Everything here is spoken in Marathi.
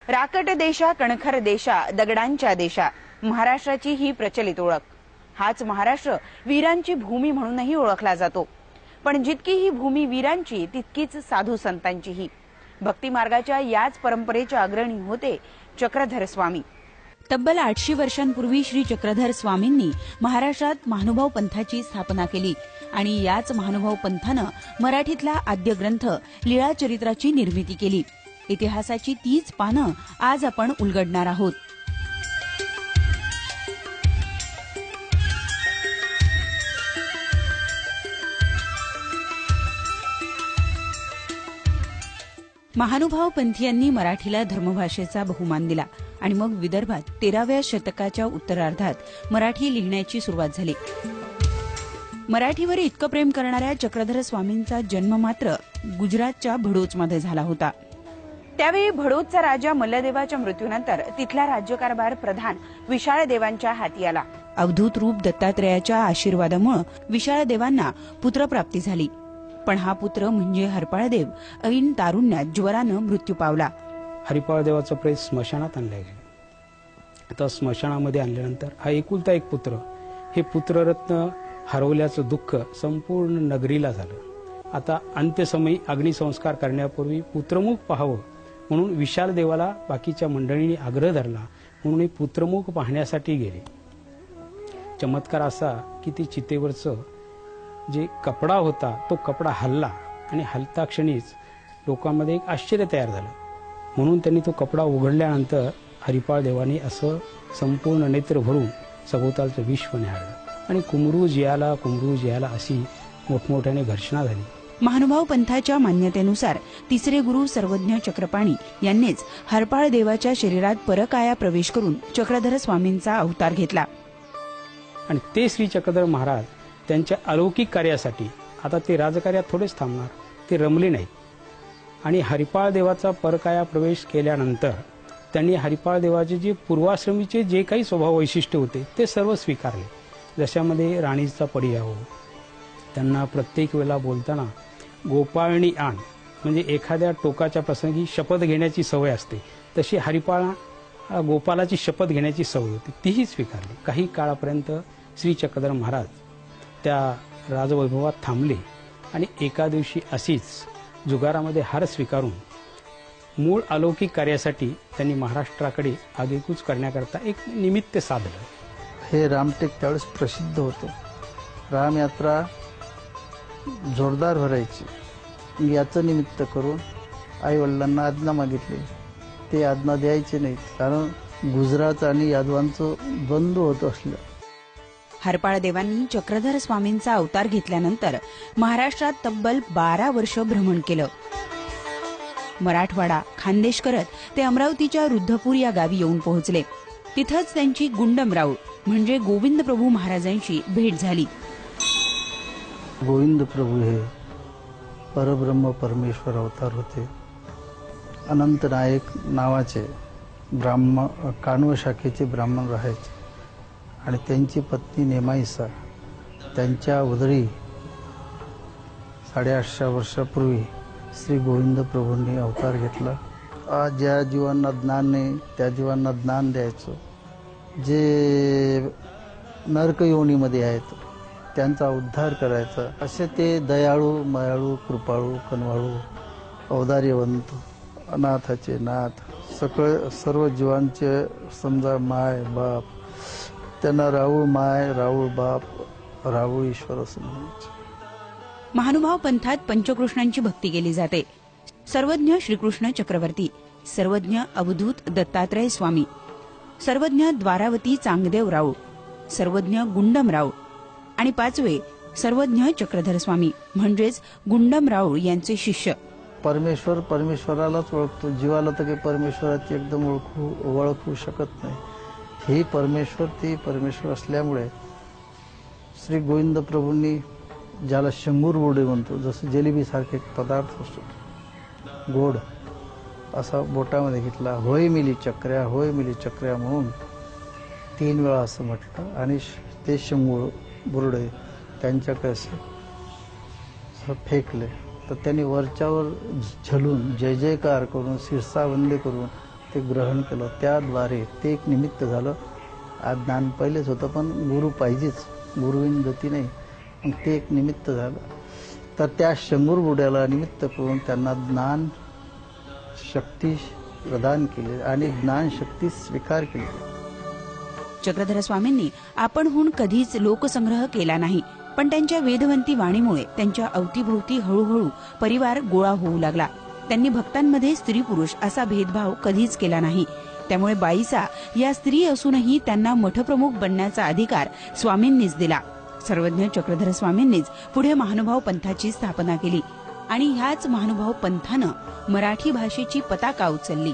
राकट देशा कणखर देशा दगडांच्या देशा महाराष्ट्राची ही प्रचलित ओळख। हाच महाराष्ट्र वीरांची भूमी म्हणूनही ओळखला जातो। पण जितकी ही भूमी वीरांची तितकीच साधू संतांचीही। भक्ती मार्गाच्या याच परंपरेचे अग्रणी होते चक्रधर स्वामी। तब्बल 800 वर्षांपूर्वी श्री चक्रधर स्वामींनी महाराष्ट्रात महानुभाव पंथाची स्थापना केली आणि याच महानुभाव पंथानं मराठीतला आद्य ग्रंथ लीळाचरित्राची निर्मिती केली। इतिहासाची तीच पानं आज आपण उलगडणार आहोत। महानुभाव पंथीयांनी मराठीला धर्मभाषेचा बहुमान दिला आणि मग विदर्भात 13व्या शतकाच्या उत्तरार्धात मराठी लिहिण्याची सुरुवात झाली। मराठीवर इतकं प्रेम करणाऱ्या चक्रधर स्वामींचा जन्म मात्र गुजरातच्या भडोचमध्ये झाला होता। त्यावेळी भडोचचा राजा मल्लदेवाच्या मृत्यूनंतर तिथला राज्यकारभार प्रधान विशाळदेवांच्या हाती आला। अवधूत रूप दत्तात्रेयाच्या आशीर्वादामुळे विशाळदेवांना पुत्रप्राप्ती झाली। पण हा पुत्र म्हणजे हरपाळदेव ऐन तारुण्यात ज्वरानं मृत्यू पावला। हरिपाळदेवाचं प्रेत स्मशानात आणले गेले। आता स्मशानामध्ये आणल्यानंतर हा एकुलता एक पुत्र, हे पुत्ररत्न हरवल्याचं दुःख संपूर्ण नगरीला झालं। आता अंत्यसमयी अग्निसंस्कार करण्यापूर्वी पुत्रमुख पाहावं म्हणून विशालदेवाला बाकीच्या मंडळींनी आग्रह धरला म्हणून पुत्रमुख पाहण्यासाठी गेले। चमत्कार असा की ती चितेवरचं जे कपडा होता तो कपडा हलला आणि हलता क्षणीच लोकांमध्ये एक आश्चर्य तयार झालं। म्हणून त्यांनी तो कपडा उघडल्यानंतर हरिपाळ देवानी असं संपूर्ण नेत्र भरून सभोवतालचं विश्व निहाळलं आणि कुमरू जियाला अशी मोठमोठ्याने घर्षणा झाली। महानुभाव पंथाच्या मान्यतेनुसार तिसरे गुरु सर्वज्ञ चक्रपाणी यांनीच हरपाळ देवाच्या शरीरात परकाया प्रवेश करून चक्रधर स्वामींचा अवतार घेतला आणि ते श्री चक्रधर महाराज त्यांच्या अलौकिक कार्यासाठी आता ते राजकार्यात थोडेच थांबणार, ते रमले नाहीत आणि हरिपाळ देवाचा परकाया प्रवेश केल्यानंतर त्यांनी हरिपाळ देवाचे जे पूर्वाश्रमीचे जे काही स्वभाव वैशिष्ट्य होते ते सर्व स्वीकारले। जशामध्ये राणीचा परियाव, त्यांना प्रत्येक वेळेला बोलताना गोपाळणी आण म्हणजे एखाद्या टोकाच्या प्रसंगी शपथ घेण्याची सवय असते, तशी हरिपाळ गोपालाची शपथ घेण्याची सवय होती, तीही स्वीकारली। काही काळापर्यंत श्री चक्रधर महाराज त्या राजवैभवात थांबले आणि एका दिवशी अशीच जुगारामध्ये हार स्वीकारून मूळ अलौकिक कार्यासाठी त्यांनी महाराष्ट्राकडे आगेकूच करण्याकरता एक निमित्त साधलं। हे रामटेक त्यावेळेस प्रसिद्ध होतं। रामयात्रा जोरदार भरायची। याचं निमित्त करून आई वडिलांना आज्ञा मागितली, ते आज्ञा द्यायचे नाहीत कारण गुजरात आणि यादवांचं द्वंद्व होत असलं। हरपाळ देवांनी चक्रधर स्वामींचा अवतार घेतल्यानंतर महाराष्ट्रात तब्बल 12 वर्ष भ्रमण केलं। मराठवाडा खानदेश करत ते अमरावतीच्या रुद्धपूर या गावी येऊन पोहोचले। तिथंच त्यांची गुंडमराव म्हणजे गोविंद प्रभू महाराजांशी भेट झाली। गोविंद प्रभू हे परब्रह्म परमेश्वर अवतार होते। अनंत नायक नावाचे ब्राह्मण कानव शाखेचे ब्राह्मण राहायचे आणि त्यांची पत्नी नेमाईसा त्यांच्या उदरी 850 वर्षापूर्वी श्री गोविंद प्रभूंनी अवतार घेतला। आज ज्या जीवांना ज्ञान नाही त्या जीवांना ज्ञान द्यायचं, जे नरक योनीमध्ये आहेत त्यांचा उद्धार करायचा, असे ते दयाळू मायाळू कृपाळू कनवाळू औदार्यवंत अनाथाचे नाथ सर्व जीवांचे समजा माय बाप, त्यांना राहुळ माय राहुळ बाप राहुळ ईश्वर असं म्हणायचे। महानुभाव पंथात पंचकृष्णांची भक्ती केली जाते। सर्वज्ञ श्रीकृष्ण चक्रवर्ती, सर्वज्ञ अवधूत दत्तात्रय स्वामी, सर्वज्ञ द्वारावती चांगदेव राव, सर्वज्ञ गुंडमराव आणि 5वे सर्वज्ञ चक्रधर स्वामी म्हणजेच गुंडमराव यांचे शिष्य। परमेश्वर परमेश्वरालाच ओळखतो, जीवाला तर काही परमेश्वराची एकदम ओळखू शकत नाही। ही परमेश्वर ती परमेश्वर असल्यामुळे श्री गोविंद प्रभूंनी ज्याला शंभूर बोडे म्हणतो, जसं जिलेबी सारखे पदार्थ असतो गोड, असा बोटामध्ये घेतला। होय मिली चक्र्या म्हणून 3 वेळा असं म्हटलं आणि ते शंभूर बुरडे त्यांच्याकडे असे फेकले। तर त्यांनी वरच्यावर झलून जय जयकार करून शिरसावंदे करून ते ग्रहण केलं, त्याद्वारे ते एक निमित्त झालं. आज ज्ञान पहिलेच होतं, पण गुरु पाहिजेच, गुरुविन गती नाही, मग ते एक निमित्त झालं. तर त्या शंभर बुड्याला निमित्त करून त्यांना ज्ञान शक्ती प्रदान केली आणि ज्ञान शक्ती स्वीकार केली. चक्रधर स्वामींनी आपणहून कधीच लोकसंग्रह केला नाही, पण त्यांच्या वेदवंती वाणीमुळे त्यांच्या अवतीभोवती हळूहळू परिवार गोळा होऊ लागला. त्यांनी भक्तांमध्ये स्त्री पुरुष असा भेदभाव कधीच केला नाही. त्यामुळे बाईसा या स्त्री असूनही त्यांना मठप्रमुख बनण्याचा अधिकार स्वामींनीच दिला. सर्वज्ञ चक्रधर स्वामींनीच पुढे महानुभाव पंथाची स्थापना केली आणि ह्याच महानुभाव पंथानं मराठी भाषेची पताका उचलली.